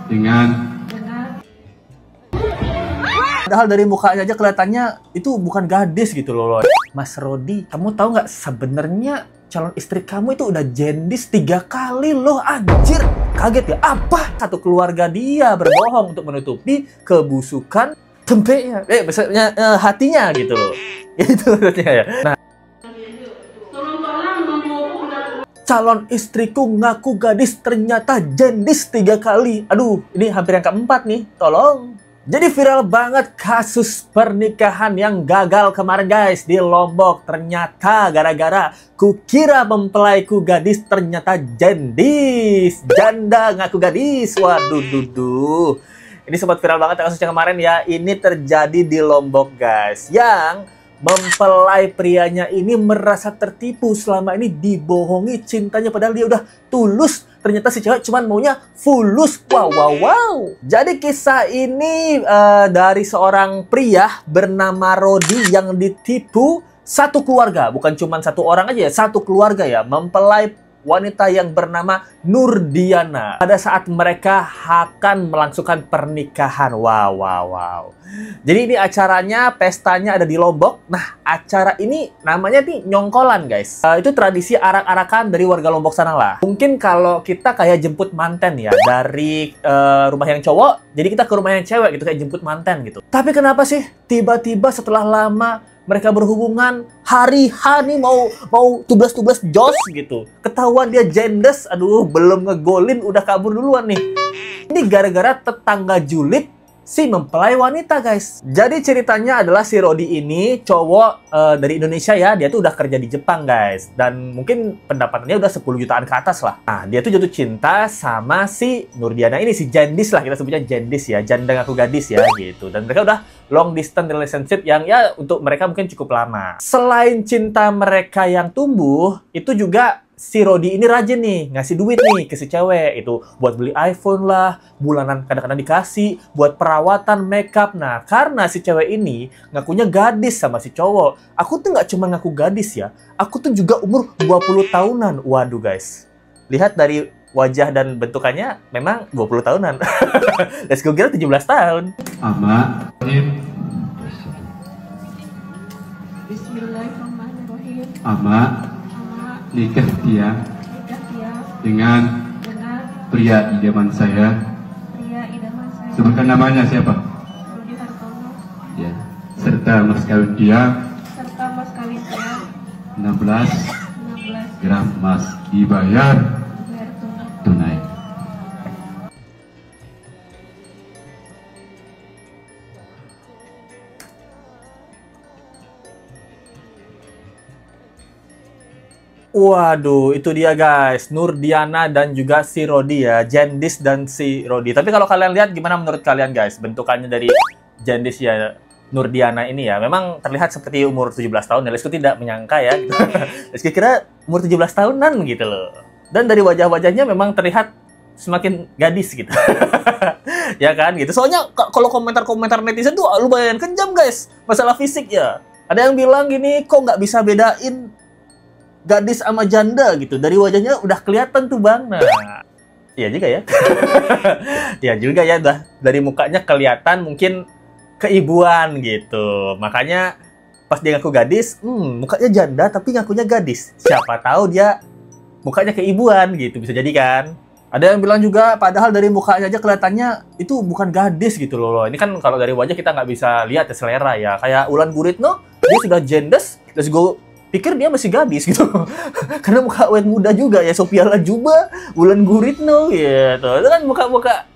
dengan padahal dari mukanya aja kelihatannya itu bukan gadis gitu loh. Mas Rodi, kamu tahu nggak sebenarnya calon istri kamu itu udah jendis 3 kali loh, anjir. Kaget ya? Apa? Satu keluarga dia berbohong untuk menutupi kebusukan tempenya, maksudnya hatinya gitu loh. Itu maksudnya ya. Nah, calon istriku ngaku gadis ternyata jendis 3 kali. Aduh, ini hampir yang keempat nih, tolong. Jadi viral banget kasus pernikahan yang gagal kemarin guys di Lombok. Ternyata gara-gara kukira mempelaiku gadis ternyata jendis. Janda ngaku gadis. Waduh, duduh. Ini sempat viral banget kasusnya kemarin ya. Ini terjadi di Lombok guys. Yang mempelai prianya ini merasa tertipu selama ini dibohongi cintanya padahal dia udah tulus. Ternyata si cewek cuman maunya fulus. Wow. Jadi kisah ini dari seorang pria bernama Rodi yang ditipu satu keluarga. Bukan cuma satu orang aja ya, satu keluarga ya. Mempelai wanita yang bernama Nurdiana pada saat mereka akan melangsungkan pernikahan. Wow. Jadi ini acaranya, pestanya ada di Lombok. Nah, acara ini namanya nih nyongkolan guys. Itu tradisi arak-arakan dari warga Lombok sana lah. Mungkin kalau kita kayak jemput manten ya dari rumah yang cowok, jadi kita ke rumah yang cewek gitu, kayak jemput manten gitu. Tapi kenapa sih tiba-tiba setelah lama mereka berhubungan, hari H nih mau tublas-tublas jos gitu. Ketahuan dia jendes, aduh belum ngegolin udah kabur duluan nih. Ini gara-gara tetangga julid si mempelai wanita guys. Jadi ceritanya adalah si Rodi ini cowok dari Indonesia ya. Dia tuh udah kerja di Jepang guys. Dan mungkin pendapatannya udah 10 jutaan ke atas lah. Nah dia tuh jatuh cinta sama si Nurdiana ini, si jendis lah, kita sebutnya jendis ya, janda ngaku gadis ya gitu. Dan mereka udah long distance relationship yang ya untuk mereka mungkin cukup lama. Selain cinta mereka yang tumbuh, itu juga si Rodi ini rajin nih, ngasih duit nih ke si cewek. Itu buat beli iPhone lah, bulanan kadang-kadang dikasih, buat perawatan, makeup. Nah, karena si cewek ini ngakunya gadis sama si cowok. Aku tuh nggak cuma ngaku gadis ya, aku tuh juga umur 20 tahunan. Waduh guys, lihat dari wajah dan bentukannya memang 20 tahunan. Let's go, kira 17 tahun. Ama Bismillahirrahmanirrahim. Ama nikah dia dengan pria idaman saya. Sebutkan namanya siapa? Rudi Hartono. Ya. Serta mas kawin dia 16 gram emas dibayar tunai. Waduh, itu dia guys, Nurdiana dan juga si Rodi ya, jendis dan si Rodi. Tapi kalau kalian lihat gimana menurut kalian guys, bentukannya dari jendis ya Nurdiana ini ya, memang terlihat seperti umur 17 tahun. Lesku tidak menyangka ya, gitu. Lesku kira umur 17 tahunan gitu loh. Dan dari wajah-wajahnya memang terlihat semakin gadis gitu. Ya kan gitu. Soalnya kalau komentar-komentar netizen tuh lumayan kejam guys, masalah fisik ya. Ada yang bilang gini, kok nggak bisa bedain gadis sama janda gitu. Dari wajahnya udah kelihatan tuh bang. Nah, iya juga ya. Iya juga ya, udah dari mukanya kelihatan mungkin keibuan gitu. Makanya pas dia ngaku gadis, mukanya janda tapi ngakunya gadis. Siapa tahu dia mukanya keibuan gitu, bisa jadi kan. Ada yang bilang juga, padahal dari mukanya aja kelihatannya itu bukan gadis gitu loh. Ini kan kalau dari wajah kita nggak bisa lihat ya, selera ya. Kayak Ulan Guritno, dia sudah jendes, let's go. Pikir dia masih gadis gitu. Karena muka awet muda juga ya, Sophia Latjuba, Ulan Guritno gitu. Itu kan muka-muka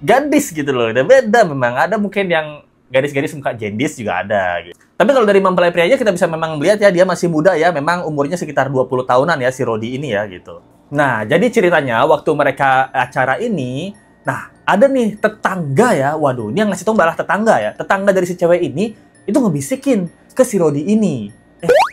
gadis gitu loh. Udah beda memang. Ada mungkin yang gadis-gadis muka jendis juga ada gitu. Tapi kalau dari mempelai prianya kita bisa memang melihat ya, dia masih muda ya. Memang umurnya sekitar 20 tahunan ya si Rodi ini ya gitu. Nah, jadi ceritanya waktu mereka acara ini, nah ada nih tetangga ya. Waduh, ini yang ngasih tau malah tetangga ya. Tetangga dari si cewek ini itu ngebisikin ke si Rodi ini.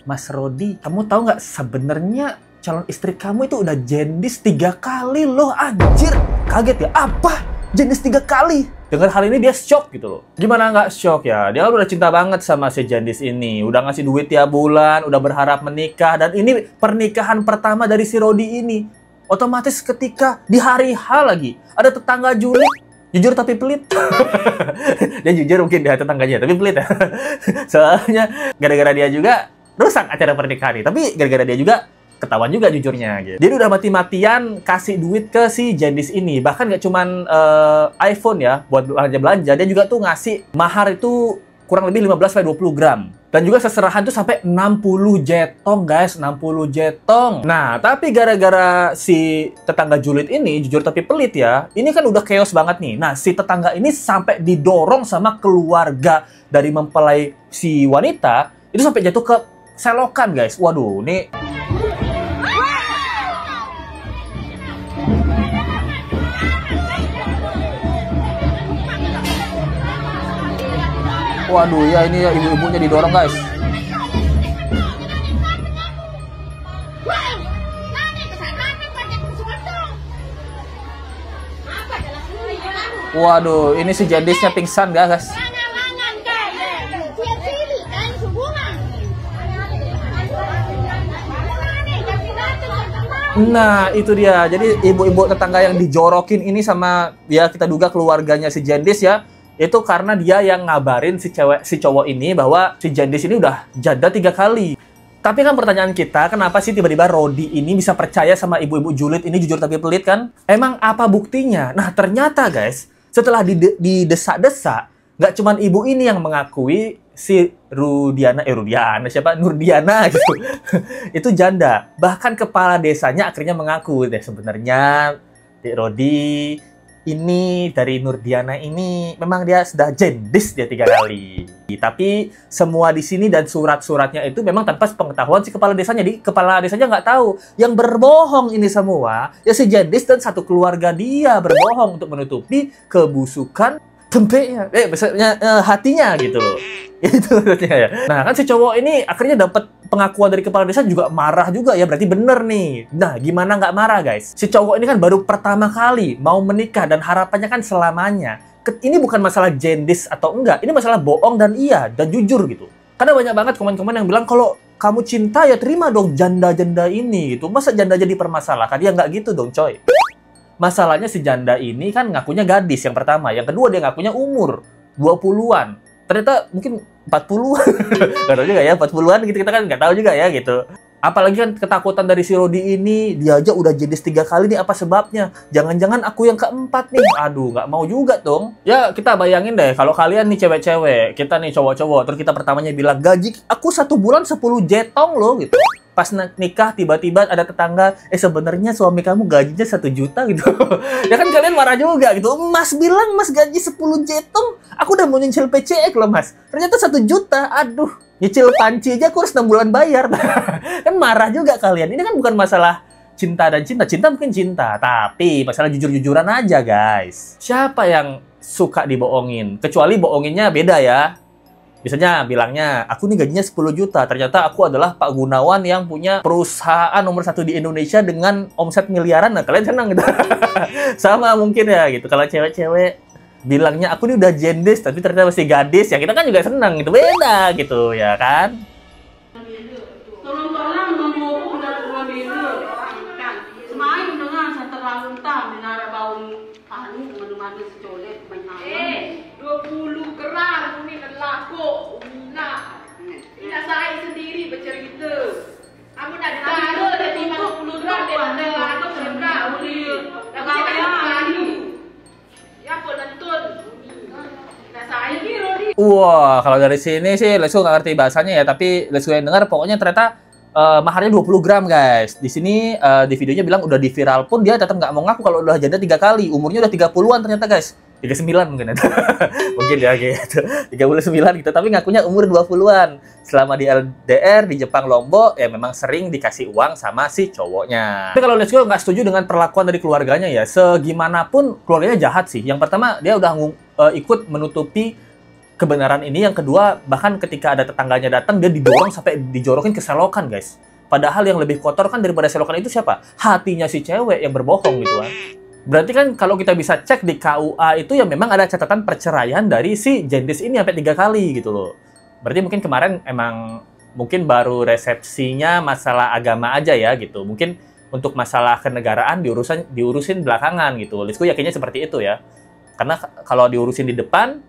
Mas Rodi, kamu tahu nggak sebenarnya calon istri kamu itu udah jendis 3 kali loh, anjir. Kaget ya? Apa? Jendis 3 kali? Dengar hal ini dia shock gitu loh. Gimana nggak shock ya? Dia udah cinta banget sama si jendis ini. Udah ngasih duit tiap bulan, udah berharap menikah. Dan ini pernikahan pertama dari si Rodi ini. Otomatis ketika di hari H lagi, ada tetangga julid Jujur tapi pelit. Dia jujur mungkin dia tetangganya, tapi pelit ya. Soalnya gara-gara dia juga rusak acara pernikahan ini. Tapi gara-gara dia juga ketahuan juga jujurnya gitu. Dia udah mati-matian kasih duit ke si Jandis ini. Bahkan nggak cuman iPhone ya, buat belanja-belanja. Dia juga tuh ngasih mahar itu kurang lebih 15-20 gram. Dan juga seserahan tuh sampai 60 jetong, guys. 60 jetong. Nah, tapi gara-gara si tetangga julid ini, jujur tapi pelit ya, ini kan udah chaos banget nih. Nah, si tetangga ini sampai didorong sama keluarga dari mempelai si wanita, itu sampai jatuh ke selokan, guys. Waduh, ini... Waduh, ya ini ya ibu-ibunya didorong, guys. Waduh, ini si Jandisnya pingsan, guys. Nah, itu dia. Jadi ibu-ibu tetangga yang dijorokin ini sama ya kita duga keluarganya si Jandis ya. Itu karena dia yang ngabarin si cowok ini bahwa si Jandis ini udah janda 3 kali. Tapi kan pertanyaan kita, kenapa sih tiba-tiba Rodi ini bisa percaya sama ibu-ibu julid ini jujur tapi pelit kan? Emang apa buktinya? Nah, ternyata guys, setelah didesak-desak, nggak cuman ibu ini yang mengakui si Nurdiana gitu. Itu janda. Bahkan kepala desanya akhirnya mengaku deh sebenarnya Rodi ini dari Nurdiana ini memang dia sudah jendis dia 3 kali. Tapi semua di sini dan surat-suratnya itu memang tanpa pengetahuan si kepala desanya. Jadi kepala desanya nggak tahu. Yang berbohong ini semua ya si jendis dan satu keluarga dia berbohong untuk menutupi kebusukan tempenya, maksudnya hatinya gitu loh. Itu maksudnya ya. Nah kan si cowok ini akhirnya dapat pengakuan dari kepala desa juga marah juga ya, berarti bener nih. Nah gimana nggak marah guys? Si cowok ini kan baru pertama kali mau menikah dan harapannya kan selamanya. Ini bukan masalah jendis atau enggak, ini masalah bohong dan iya dan jujur gitu. Karena banyak banget komen-komen yang bilang kalau kamu cinta ya terima dong janda-janda ini gitu. Masa janda jadi permasalahan? Ya nggak gitu dong coy. Masalahnya si janda ini kan ngakunya gadis yang pertama. Yang kedua dia ngakunya umur 20-an. Ternyata mungkin 40-an. Gak tahu juga ya 40-an gitu, kita kan nggak tahu juga ya gitu. Apalagi kan ketakutan dari si Rodi ini, dia aja udah jendis 3 kali nih, apa sebabnya? Jangan-jangan aku yang keempat nih. Aduh, nggak mau juga dong. Ya kita bayangin deh kalau kalian nih cewek-cewek, kita nih cowok-cowok, terus kita pertamanya bilang gaji aku 1 bulan 10 jetong loh gitu. Pas nikah tiba-tiba ada tetangga, sebenarnya suami kamu gajinya 1 juta gitu. Ya kan kalian marah juga gitu. Mas bilang mas gaji 10 jetong, aku udah mau nyicil PCX loh mas. Ternyata 1 juta, aduh. Nyicil panci aja aku harus 6 bulan bayar. Kan marah juga kalian. Ini kan bukan masalah cinta dan cinta. Cinta mungkin cinta, tapi masalah jujur-jujuran aja guys. Siapa yang suka dibohongin? Kecuali bohonginnya beda ya. Misalnya bilangnya, aku nih gajinya 10 juta. Ternyata aku adalah Pak Gunawan yang punya perusahaan nomor 1 di Indonesia dengan omset miliaran. Nah, kalian senang gitu. Sama mungkin ya gitu. Kalau cewek-cewek bilangnya, aku nih udah jendis, tapi ternyata masih gadis. Ya kita kan juga senang gitu. Beda gitu ya kan. Tolong-tolong ngomong dan ngambil kan. Semain dengan setelah muntah menara bau anu menu-menu secolek banyak. 20 gram ini kan laku. Nah, tidak saya sendiri bercerita. Aku dah tahu ada 50 gram dia ada aku cerita uli. Kalau yang ya penonton. Nah, saya ini Rodi. Wah, kalau dari sini sih Lesu nggak ngerti bahasanya ya, tapi Lesu yang dengar pokoknya ternyata maharnya 20 gram guys. Di sini di videonya bilang udah di viral pun dia tetap nggak mau ngaku kalau udah janda 3 kali. Umurnya udah 30-an ternyata guys. 39 mungkin. Mungkin ya gitu. 39 gitu, tapi ngakunya umur 20-an. Selama di LDR di Jepang Lombok ya memang sering dikasih uang sama si cowoknya. Tapi kalau Let's Go nggak setuju dengan perlakuan dari keluarganya ya. Segimanapun keluarganya jahat sih. Yang pertama dia udah ikut menutupi kebenaran ini. Yang kedua bahkan ketika ada tetangganya datang dia didorong sampai dijorokin ke selokan guys. Padahal yang lebih kotor kan daripada selokan itu siapa? Hatinya si cewek yang berbohong gitu kan. Berarti kan kalau kita bisa cek di KUA itu ya memang ada catatan perceraian dari si jendis ini sampai 3 kali gitu loh. Berarti mungkin kemarin emang mungkin baru resepsinya masalah agama aja ya gitu. Mungkin untuk masalah kenegaraan diurusin belakangan gitu. Lisku yakinnya seperti itu ya. Karena kalau diurusin di depan,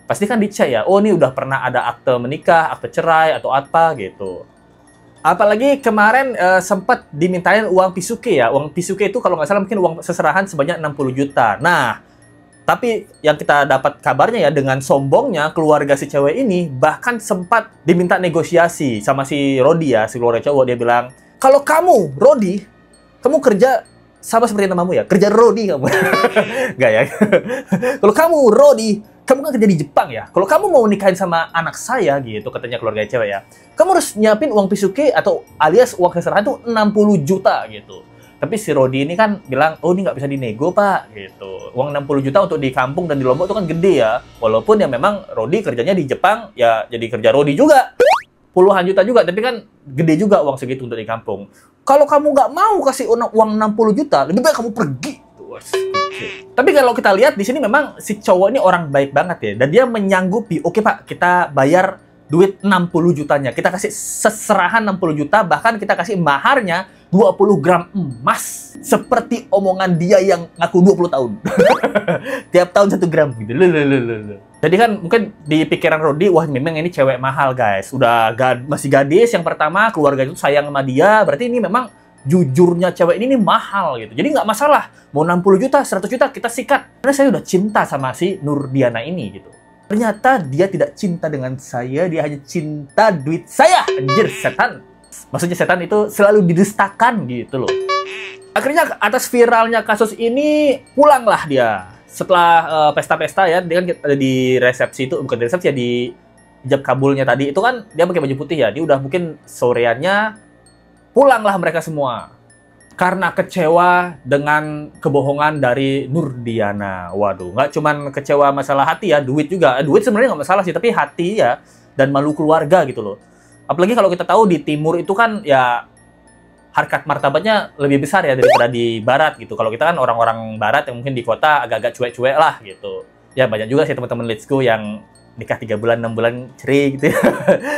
pasti kan dicek ya, oh ini udah pernah ada akte menikah, akte cerai, atau apa gitu. Apalagi kemarin sempat dimintain uang pisuke ya. Uang pisuke itu kalau nggak salah mungkin uang seserahan sebanyak 60 juta. Nah, tapi yang kita dapat kabarnya ya, dengan sombongnya keluarga si cewek ini bahkan sempat diminta negosiasi sama si Rodi ya, si keluarga cowok. Dia bilang, kalau kamu, Rodi, kamu kerja sama seperti namamu ya, kerja Rodi kamu. Nggak ya? Kalau kamu, Rodi, kamu kan kerja di Jepang ya. Kalau kamu mau nikahin sama anak saya gitu, katanya keluarga cewek ya, kamu harus nyiapin uang pisuke atau alias uang seserahan itu 60 juta gitu. Tapi si Rodi ini kan bilang, oh ini nggak bisa dinego pak gitu. Uang 60 juta untuk di kampung dan di Lombok itu kan gede ya. Walaupun ya memang Rodi kerjanya di Jepang, ya jadi kerja Rodi juga. Puluhan juta juga, tapi kan gede juga uang segitu untuk di kampung. Kalau kamu nggak mau kasih uang 60 juta, lebih baik kamu pergi. Tapi kalau kita lihat di sini memang si cowok ini orang baik banget ya. Dan dia menyanggupi, oke pak, kita bayar duit 60 jutanya. Kita kasih seserahan 60 juta, bahkan kita kasih maharnya 20 gram emas. Seperti omongan dia yang ngaku 20 tahun. Tiap tahun 1 gram gitu. Jadi kan mungkin di pikiran Rodi, wah memang ini cewek mahal guys. Udah masih gadis yang pertama, keluarga itu sayang sama dia. Berarti ini memang jujurnya cewek ini mahal gitu. Jadi nggak masalah. Mau 60 juta, 100 juta kita sikat. Karena saya udah cinta sama si Nurdiana ini gitu. Ternyata dia tidak cinta dengan saya, dia hanya cinta duit saya. Anjir, setan. Maksudnya setan itu selalu didustakan gitu loh. Akhirnya atas viralnya kasus ini, pulanglah dia. Setelah pesta-pesta ya, dia kan ada di resepsi itu, bukan di resepsi ya, di ijab kabulnya tadi. Itu kan dia pakai baju putih ya, dia udah mungkin soreannya, pulanglah mereka semua. Karena kecewa dengan kebohongan dari Nurdiana. Waduh, nggak cuman kecewa masalah hati ya, duit juga. Duit sebenarnya nggak masalah sih, tapi hati ya, dan malu keluarga gitu loh. Apalagi kalau kita tahu di timur itu kan ya harkat martabatnya lebih besar ya daripada di barat gitu. Kalau kita kan orang-orang barat yang mungkin di kota agak-agak cuek-cuek lah gitu. Ya banyak juga sih teman-teman Let's Go yang nikah 3 bulan, 6 bulan cerai gitu ya.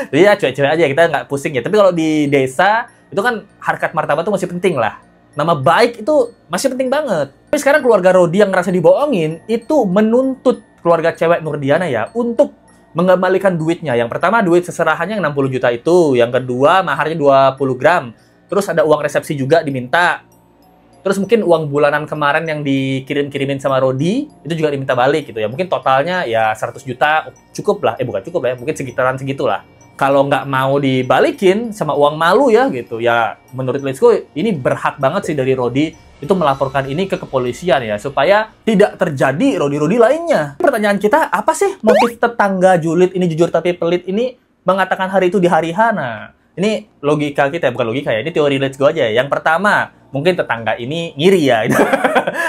Jadi ya cuek-cuek aja, kita nggak pusing ya. Tapi kalau di desa itu kan harkat martabat itu masih penting lah. Nama baik itu masih penting banget. Tapi sekarang keluarga Rodi yang ngerasa dibohongin itu menuntut keluarga cewek Nurdiana ya untuk mengembalikan duitnya. Yang pertama duit seserahannya yang 60 juta itu. Yang kedua maharnya 20 gram. Terus ada uang resepsi juga diminta. Terus mungkin uang bulanan kemarin yang dikirim-kirimin sama Rodi itu juga diminta balik gitu ya. Mungkin totalnya ya 100 juta cukup lah. Bukan cukup lah ya. Mungkin sekitaran segitulah. Kalau nggak mau dibalikin sama uang malu ya gitu. Ya menurut Let's Go ini berhak banget sih dari Rodi itu melaporkan ini ke kepolisian ya. Supaya tidak terjadi Rodi-Rodi lainnya. Pertanyaan kita, apa sih motif tetangga julid ini jujur tapi pelit ini mengatakan hari itu di hari H? Nah, ini logika kita, bukan logika ya. Ini teori Let's Go aja ya. Yang pertama, mungkin tetangga ini ngiri ya.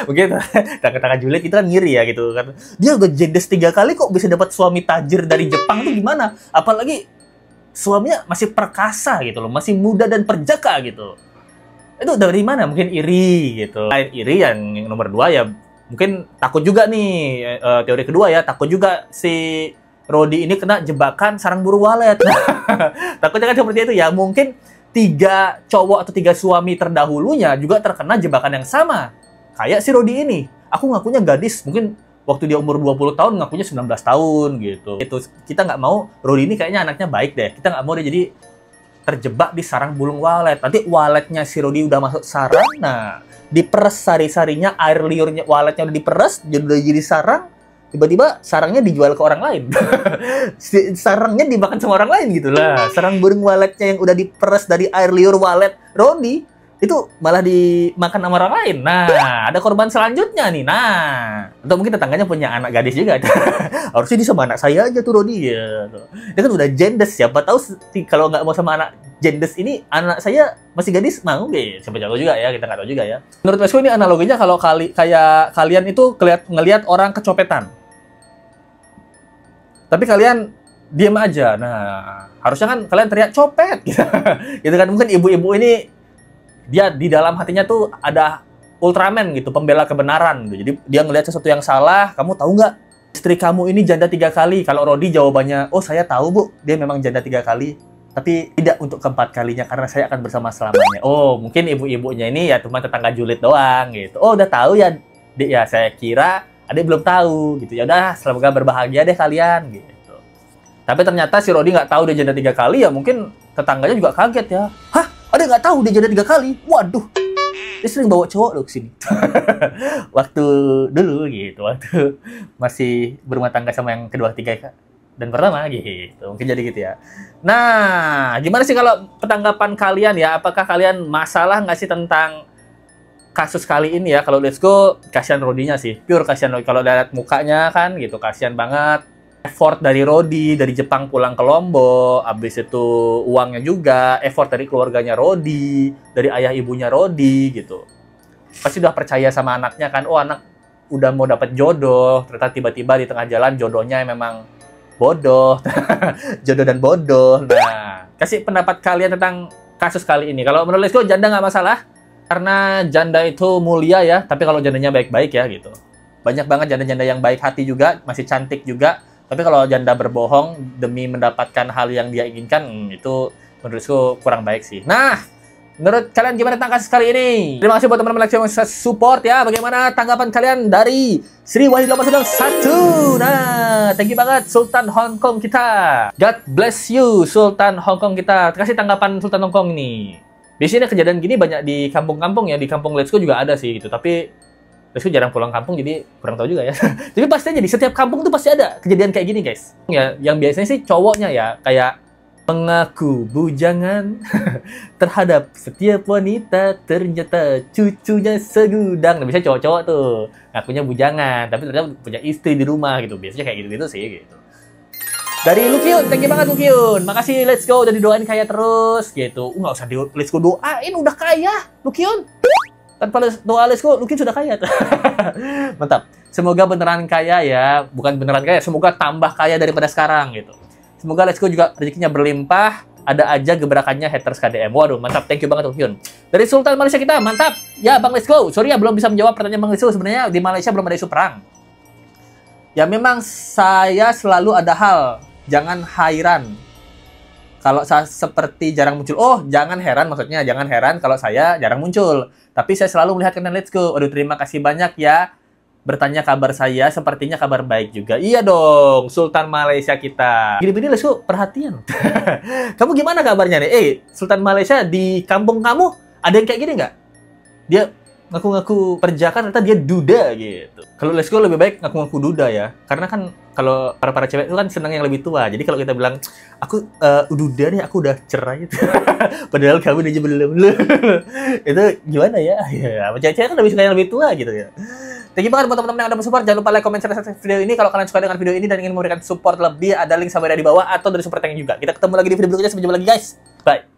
Mungkin tetangga julid itu kan ngiri ya gitu kan. Dia udah jendes 3 kali kok bisa dapat suami tajir dari Jepang tuh gimana? Apalagi suaminya masih perkasa gitu loh, masih muda dan perjaka gitu. Itu dari mana? Mungkin iri gitu. Lain iri yang nomor 2 ya, mungkin takut juga nih, teori kedua ya, takut juga si Rodi ini kena jebakan sarang burung walet. Takutnya kan seperti itu ya. Mungkin 3 cowok atau 3 suami terdahulunya juga terkena jebakan yang sama. Kayak si Rodi ini. Aku ngakunya gadis, mungkin waktu dia umur 20 tahun ngakunya 19 tahun gitu. Itu kita nggak mau Rodi ini kayaknya anaknya baik deh. Kita nggak mau dia jadi terjebak di sarang burung walet. Nanti waletnya si Rodi udah masuk sarang, nah diperes sari-sarinya, air liurnya waletnya udah diperes, udah jadi sarang. Tiba-tiba sarangnya dijual ke orang lain. Sarangnya dimakan sama orang lain gitu lah. Sarang burung waletnya yang udah diperes dari air liur walet Rodi itu malah dimakan sama orang lain. Nah, ada korban selanjutnya nih. Nah, atau mungkin tetangganya punya anak gadis juga. Harusnya dia sama anak saya aja tuh Rodi ya. Dia kan udah jendes. Siapa tahu kalau nggak mau sama anak jendes ini, anak saya masih gadis mau deh. Siapa tahu juga ya, kita nggak tahu juga ya. Menurut Mesko ini analoginya kalau kayak kalian itu ngelihat orang kecopetan. Tapi kalian diam aja. Nah, harusnya kan kalian teriak copet gitu. Gitu kan, mungkin ibu-ibu ini dia di dalam hatinya tuh ada Ultraman gitu, pembela kebenaran gitu. Jadi dia ngelihat sesuatu yang salah. Kamu tahu nggak, istri kamu ini janda 3 kali? Kalau Rodi jawabannya, oh saya tahu bu, dia memang janda 3 kali, tapi tidak untuk keempat kalinya karena saya akan bersama selamanya. Oh mungkin ibu-ibunya ini ya cuma tetangga julid doang gitu. Oh udah tahu ya, Dek ya, saya kira Adek belum tahu gitu. Ya udah, semoga berbahagia deh kalian gitu. Tapi ternyata si Rodi nggak tahu dia janda 3 kali, ya mungkin tetangganya juga kaget ya. Hah? Adek nggak tahu dia janda 3 kali? Waduh. Dia sering bawa cowok loh ke sini. Waktu dulu gitu, waktu masih berumah tangga sama yang kedua, ketiga dan pertama gitu. Mungkin jadi gitu ya. Nah, gimana sih kalau tanggapan kalian ya? Apakah kalian masalah nggak sih tentang kasus kali ini ya? Kalau Let's Go, kasihan Rodinya sih. Pure kasihan Rodi. Kalau lihat mukanya kan gitu, kasihan banget. Effort dari Rodi, dari Jepang pulang ke Lombok, habis itu uangnya juga, effort dari keluarganya Rodi, dari ayah ibunya Rodi gitu. Pasti udah percaya sama anaknya kan, oh anak udah mau dapat jodoh, ternyata tiba-tiba di tengah jalan jodohnya memang bodoh. Jodoh dan bodoh. Nah, kasih pendapat kalian tentang kasus kali ini. Kalau menurut Let's Go, janda nggak masalah. Karena janda itu mulia ya, tapi kalau jandanya baik-baik ya gitu. Banyak banget janda-janda yang baik hati juga, masih cantik juga. Tapi kalau janda berbohong demi mendapatkan hal yang dia inginkan, itu menurutku kurang baik sih. Nah, menurut kalian gimana tentang kasus kali ini? Terima kasih buat teman-teman yang support ya. Bagaimana tanggapan kalian dari Sri Wahyudi 1? Nah, thank you banget Sultan Hongkong kita. God bless you Sultan Hongkong kita. Terima kasih tanggapan Sultan Hongkong ini. Biasanya kejadian gini banyak di kampung-kampung ya, di kampung Let's Go juga ada sih gitu. Tapi Let's Go jarang pulang kampung, jadi kurang tahu juga ya. Tapi pasti aja di setiap kampung tuh pasti ada kejadian kayak gini guys. Ya, yang biasanya sih cowoknya ya kayak mengaku bujangan terhadap setiap wanita, ternyata cucunya segudang. Nah, biasanya cowok-cowok tuh ngakunya bujangan, tapi ternyata punya istri di rumah gitu. Biasanya kayak gitu-gitu sih gitu. Dari Lukyun, thank you banget Lukyun. Makasih Let's Go udah didoain kaya terus gitu. Nggak usah di Let's Go doain, udah kaya Lukyun. Tanpa doa Let's Go, Lukyun sudah kaya. Mantap. Semoga beneran kaya ya. Bukan beneran kaya, semoga tambah kaya daripada sekarang gitu. Semoga Let's Go juga rezekinya berlimpah. Ada aja gebrakannya haters KDM. Waduh, mantap. Thank you banget Lukyun. Dari Sultan Malaysia kita, mantap. Ya Bang Let's Go. Sorry ya belum bisa menjawab pertanyaan Bang Let's Go. Sebenarnya di Malaysia belum ada isu perang. Ya memang saya selalu ada hal. Jangan heran kalau saya seperti jarang muncul. Oh, jangan heran maksudnya. Jangan heran kalau saya jarang muncul. Tapi saya selalu melihat konten Let's Go. Aduh, terima kasih banyak ya. Bertanya kabar saya, sepertinya kabar baik juga. Iya dong, Sultan Malaysia kita. Gini-gini Let's Go, perhatian. Kamu gimana kabarnya nih? Sultan Malaysia di kampung kamu ada yang kayak gini nggak? Dia ngaku-ngaku perjaka, ternyata dia duda gitu. Kalau Let's Go lebih baik ngaku-ngaku duda ya. Karena kan kalau para cewek itu kan senang yang lebih tua. Jadi kalau kita bilang, aku duda nih, aku udah cerai. Padahal kamu aja belum. Itu gimana ya? Ya, cewek-cewek kan lebih suka yang lebih tua gitu ya. Thank you banget buat teman-teman yang udah support. Jangan lupa like, comment, share video ini. Kalau kalian suka dengan video ini dan ingin memberikan support lebih, ada link sampai di bawah atau dari super thank juga. Kita ketemu lagi di video berikutnya. Sampai jumpa lagi guys. Bye.